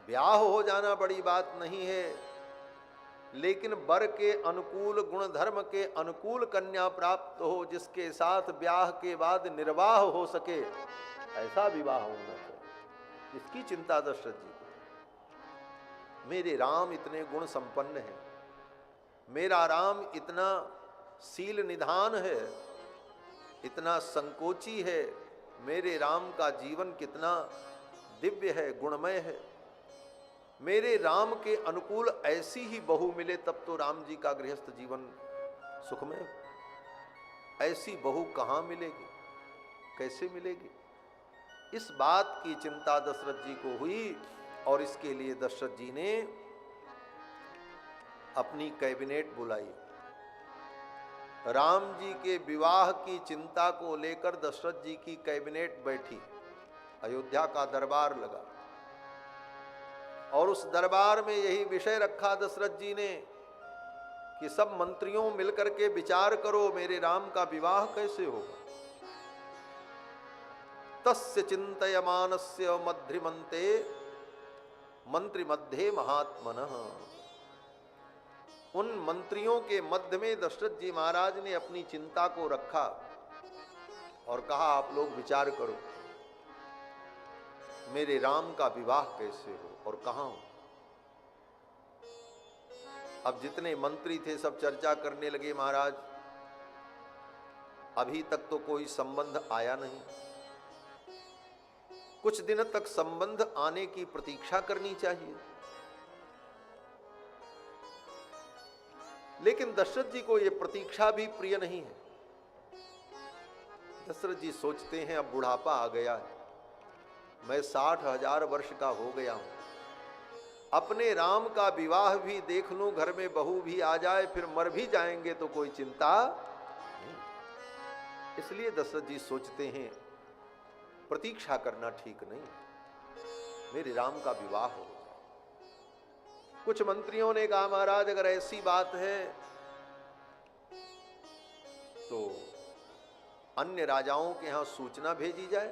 ब्याह हो जाना बड़ी बात नहीं है, लेकिन वर के अनुकूल, गुण धर्म के अनुकूल कन्या प्राप्त हो, जिसके साथ ब्याह के बाद निर्वाह हो सके, ऐसा विवाह होना चाहिए। इसकी चिंता दशरथ जी को। मेरे राम इतने गुण संपन्न हैं, मेरा राम इतना शील निधान है, इतना संकोची है, मेरे राम का जीवन कितना दिव्य है, गुणमय है। मेरे राम के अनुकूल ऐसी ही बहू मिले तब तो राम जी का गृहस्थ जीवन सुखमय। ऐसी बहू कहाँ मिलेगी, कैसे मिलेगी? इस बात की चिंता दशरथ जी को हुई और इसके लिए दशरथ जी ने अपनी कैबिनेट बुलाई। राम जी के विवाह की चिंता को लेकर दशरथ जी की कैबिनेट बैठी, अयोध्या का दरबार लगा और उस दरबार में यही विषय रखा दशरथ जी ने कि सब मंत्रियों मिलकर के विचार करो, मेरे राम का विवाह कैसे होगा। तस्य चिंतयमानस्य मध्रिमन्ते मंत्री मध्य महात्मनः। उन मंत्रियों के मध्य में दशरथ जी महाराज ने अपनी चिंता को रखा और कहा, आप लोग विचार करो, मेरे राम का विवाह कैसे हो और कहां हो। अब जितने मंत्री थे सब चर्चा करने लगे, महाराज अभी तक तो कोई संबंध आया नहीं, कुछ दिन तक संबंध आने की प्रतीक्षा करनी चाहिए। लेकिन दशरथ जी को यह प्रतीक्षा भी प्रिय नहीं है। दशरथ जी सोचते हैं, अब बुढ़ापा आ गया है, मैं 60,000 वर्ष का हो गया हूं, अपने राम का विवाह भी देख लूं, घर में बहू भी आ जाए, फिर मर भी जाएंगे तो कोई चिंता नहीं। इसलिए दशरथ जी सोचते हैं प्रतीक्षा करना ठीक नहीं, मेरे राम का विवाह हो। कुछ मंत्रियों ने कहा, महाराज अगर ऐसी बात है तो अन्य राजाओं के यहां सूचना भेजी जाए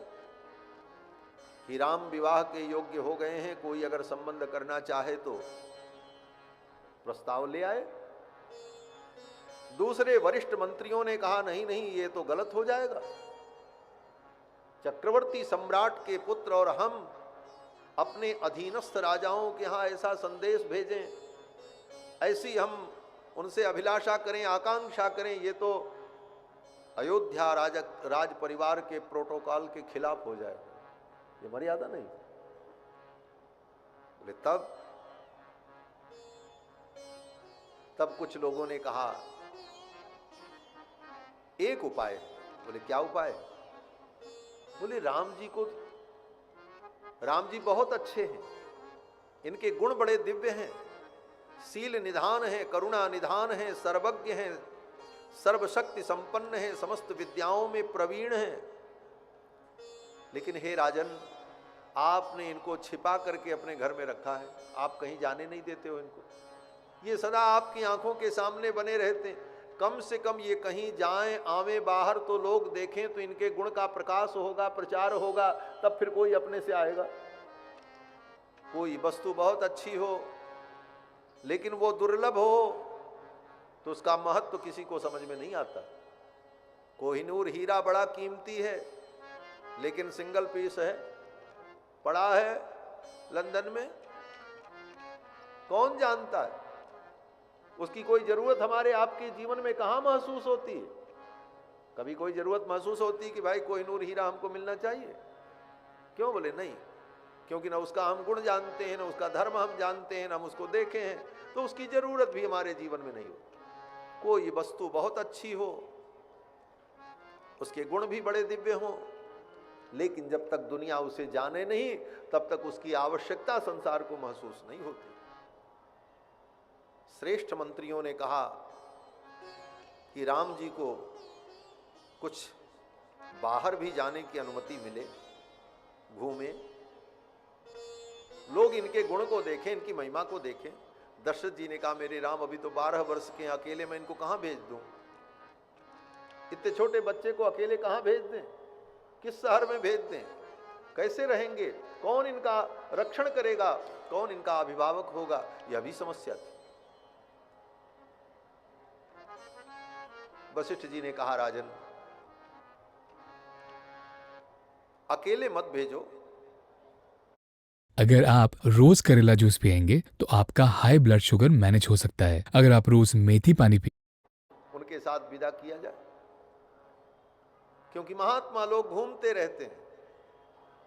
कि राम विवाह के योग्य हो गए हैं, कोई अगर संबंध करना चाहे तो प्रस्ताव ले आए। दूसरे वरिष्ठ मंत्रियों ने कहा, नहीं नहीं, ये तो गलत हो जाएगा, चक्रवर्ती सम्राट के पुत्र और हम अपने अधीनस्थ राजाओं के यहां ऐसा संदेश भेजें, ऐसी हम उनसे अभिलाषा करें, आकांक्षा करें, ये तो अयोध्या राज परिवार के प्रोटोकॉल के खिलाफ हो जाएगा, ये मर्यादा नहीं। बोले तब कुछ लोगों ने कहा एक उपाय। बोले क्या उपाय? बोले राम जी बहुत अच्छे हैं, इनके गुण बड़े दिव्य हैं, शील निधान है, करुणा निधान है, सर्वज्ञ हैं, सर्वशक्ति संपन्न है, समस्त विद्याओं में प्रवीण हैं, लेकिन हे राजन आपने इनको छिपा करके अपने घर में रखा है, आप कहीं जाने नहीं देते हो इनको, ये सदा आपकी आंखों के सामने बने रहते हैं। कम से कम ये कहीं जाएं आवें बाहर तो लोग देखें तो इनके गुण का प्रकाश होगा, प्रचार होगा, तब फिर कोई अपने से आएगा। कोई वस्तु बहुत अच्छी हो लेकिन वो दुर्लभ हो तो उसका महत्व तो किसी को समझ में नहीं आता। कोहिनूर हीरा बड़ा कीमती है लेकिन सिंगल पीस है, पड़ा है लंदन में, कौन जानता है, उसकी कोई जरूरत हमारे आपके जीवन में कहां महसूस होती है? कभी कोई जरूरत महसूस होती है कि भाई कोहिनूर हीरा हमको मिलना चाहिए? क्यों? बोले नहीं, क्योंकि ना उसका हम गुण जानते हैं, ना उसका धर्म हम जानते हैं, ना हम उसको देखे हैं, तो उसकी जरूरत भी हमारे जीवन में नहीं होती। कोई वस्तु बहुत अच्छी हो, उसके गुण भी बड़े दिव्य हों, लेकिन जब तक दुनिया उसे जाने नहीं तब तक उसकी आवश्यकता संसार को महसूस नहीं होती। श्रेष्ठ मंत्रियों ने कहा कि राम जी को कुछ बाहर भी जाने की अनुमति मिले, घूमे, लोग इनके गुण को देखें, इनकी महिमा को देखें। दशरथ जी ने कहा मेरे राम अभी तो 12 वर्ष के, अकेले मैं इनको कहां भेज दूं? इतने छोटे बच्चे को अकेले कहां भेज दें? किस शहर में भेज दें? कैसे रहेंगे, कौन इनका रक्षण करेगा, कौन इनका अभिभावक होगा, यह भी समस्या थी। वशिष्ठ जी ने कहा, राजन अकेले मत भेजो। अगर आप रोज करेला जूस पिएंगे तो आपका हाई ब्लड शुगर मैनेज हो सकता है। अगर आप रोज मेथी पानी उनके साथ विदा किया जाए, क्योंकि महात्मा लोग घूमते रहते हैं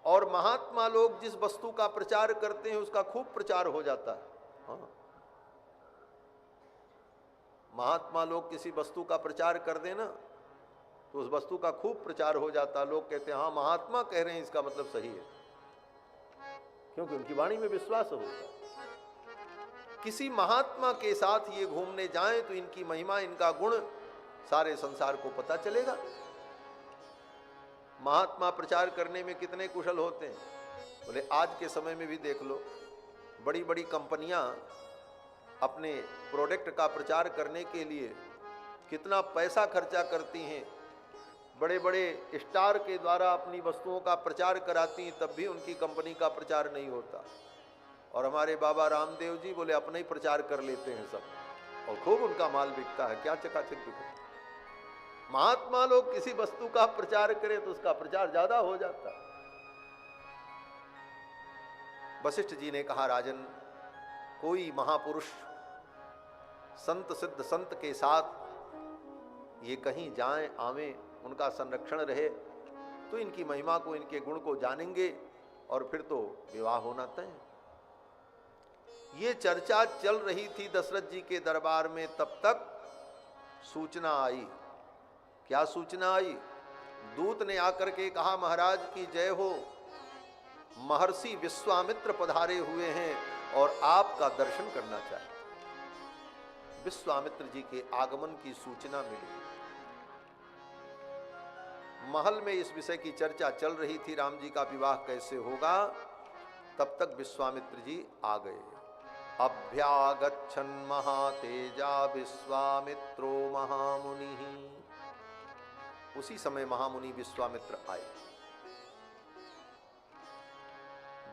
और महात्मा लोग जिस वस्तु का प्रचार करते हैं उसका खूब प्रचार हो जाता है। हाँ। महात्मा लोग किसी वस्तु का प्रचार कर देना तो उस वस्तु का खूब प्रचार हो जाता है। लोग कहते हैं हाँ महात्मा कह रहे हैं, इसका मतलब सही है, क्योंकि उनकी वाणी में विश्वास होता है। किसी महात्मा के साथ ये घूमने जाएं तो इनकी महिमा, इनका गुण सारे संसार को पता चलेगा। महात्मा प्रचार करने में कितने कुशल होते हैं। बोले आज के समय में भी देख लो, बड़ी बड़ी कंपनियां अपने प्रोडक्ट का प्रचार करने के लिए कितना पैसा खर्चा करती हैं, बड़े बड़े स्टार के द्वारा अपनी वस्तुओं का प्रचार कराती हैं, तब भी उनकी कंपनी का प्रचार नहीं होता। और हमारे बाबा रामदेव जी बोले अपना ही प्रचार कर लेते हैं सब, और खूब उनका माल बिकता है, क्या चकाचक बिकता है। महात्मा लोग किसी वस्तु का प्रचार करें तो उसका प्रचार ज्यादा हो जाता है। वशिष्ठ जी ने कहा, राजन कोई महापुरुष संत सिद्ध संत के साथ ये कहीं जाएं आवें, उनका संरक्षण रहे तो इनकी महिमा को, इनके गुण को जानेंगे और फिर तो विवाह होना तय। ये चर्चा चल रही थी दशरथ जी के दरबार में, तब तक सूचना आई। क्या सूचना आई? दूत ने आकर के कहा, महाराज की जय हो, महर्षि विश्वामित्र पधारे हुए हैं और आपका दर्शन करना चाहते। विश्वामित्र जी के आगमन की सूचना मिली। महल में इस विषय की चर्चा चल रही थी, राम जी का विवाह कैसे होगा। तब तक विश्वामित्र जी आ गए। अभ्यागच्छन् महातेजा विश्वामित्रो महामुनि। उसी समय महामुनि विश्वामित्र आए।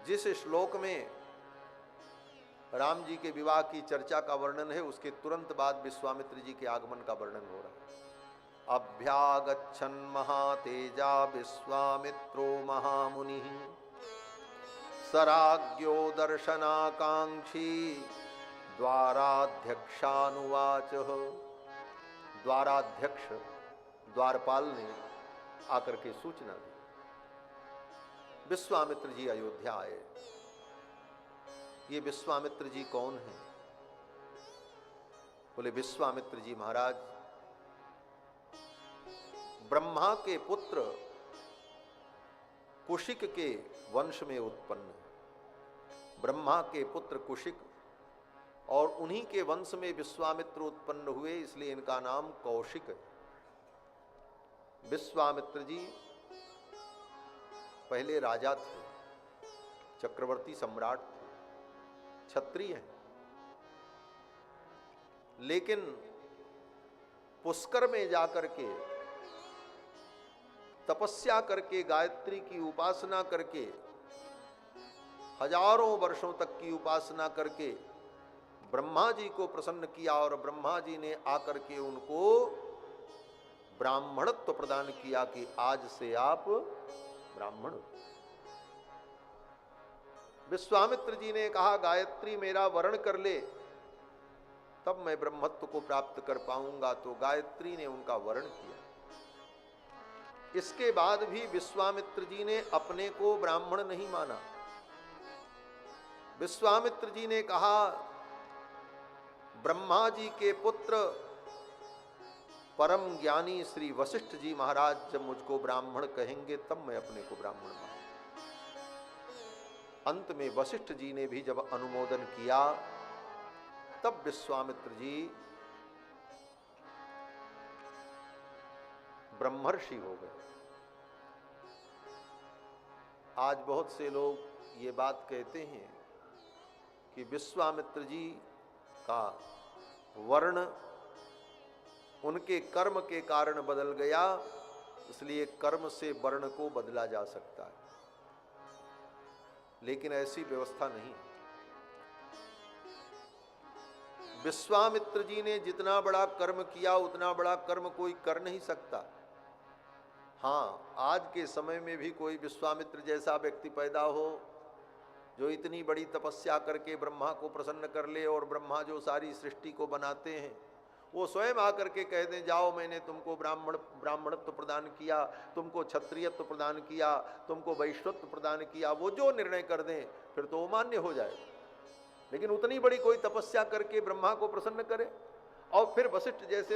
जिस श्लोक में राम जी के विवाह की चर्चा का वर्णन है, उसके तुरंत बाद विश्वामित्र जी के आगमन का वर्णन हो रहा है। अभ्यागच्छन् महातेजा विश्वामित्रो महामुनि सराज्ञो दर्शनाकांक्षी द्वाराध्यक्षानुवाच। द्वाराध्यक्ष द्वारपाल ने आकर के सूचना दी, विश्वामित्र जी अयोध्या आए। ये विश्वामित्र जी कौन हैं? बोले विश्वामित्र जी महाराज ब्रह्मा के पुत्र कुशिक के वंश में उत्पन्न। ब्रह्मा के पुत्र कुशिक और उन्हीं के वंश में विश्वामित्र उत्पन्न हुए, इसलिए इनका नाम कौशिक है। विश्वामित्र जी पहले राजा थे, चक्रवर्ती सम्राट थे, क्षत्रिय हैं, लेकिन पुष्कर में जाकर के तपस्या करके, गायत्री की उपासना करके, हजारों वर्षों तक की उपासना करके ब्रह्मा जी को प्रसन्न किया और ब्रह्मा जी ने आकर के उनको ब्राह्मणत्व प्रदान किया कि आज से आप ब्राह्मण। विश्वामित्र जी ने कहा गायत्री मेरा वर्ण कर ले, तब मैं ब्रह्मत्व को प्राप्त कर पाऊंगा। तो गायत्री ने उनका वर्ण किया। इसके बाद भी विश्वामित्र जी ने अपने को ब्राह्मण नहीं माना। विश्वामित्र जी ने कहा ब्रह्मा जी के पुत्र परम ज्ञानी श्री वशिष्ठ जी महाराज जब मुझको ब्राह्मण कहेंगे तब मैं अपने को ब्राह्मण मानूंगा। अंत में वशिष्ठ जी ने भी जब अनुमोदन किया तब विश्वामित्र जी ब्रह्मर्षि हो गए। आज बहुत से लोग ये बात कहते हैं कि विश्वामित्र जी का वर्ण उनके कर्म के कारण बदल गया, इसलिए कर्म से वर्ण को बदला जा सकता है। लेकिन ऐसी व्यवस्था नहीं। विश्वामित्र जी ने जितना बड़ा कर्म किया उतना बड़ा कर्म कोई कर नहीं सकता। हाँ, आज के समय में भी कोई विश्वामित्र जैसा व्यक्ति पैदा हो जो इतनी बड़ी तपस्या करके ब्रह्मा को प्रसन्न कर ले, और ब्रह्मा जो सारी सृष्टि को बनाते हैं वो स्वयं आकर के कह दें जाओ मैंने तुमको ब्राह्मणत्व प्रदान किया, तुमको क्षत्रियत्व प्रदान किया, तुमको वैश्यत्व प्रदान किया, वो जो निर्णय कर दें फिर तो वो मान्य हो जाए। लेकिन उतनी बड़ी कोई तपस्या करके ब्रह्मा को प्रसन्न करे, और फिर वशिष्ठ जैसे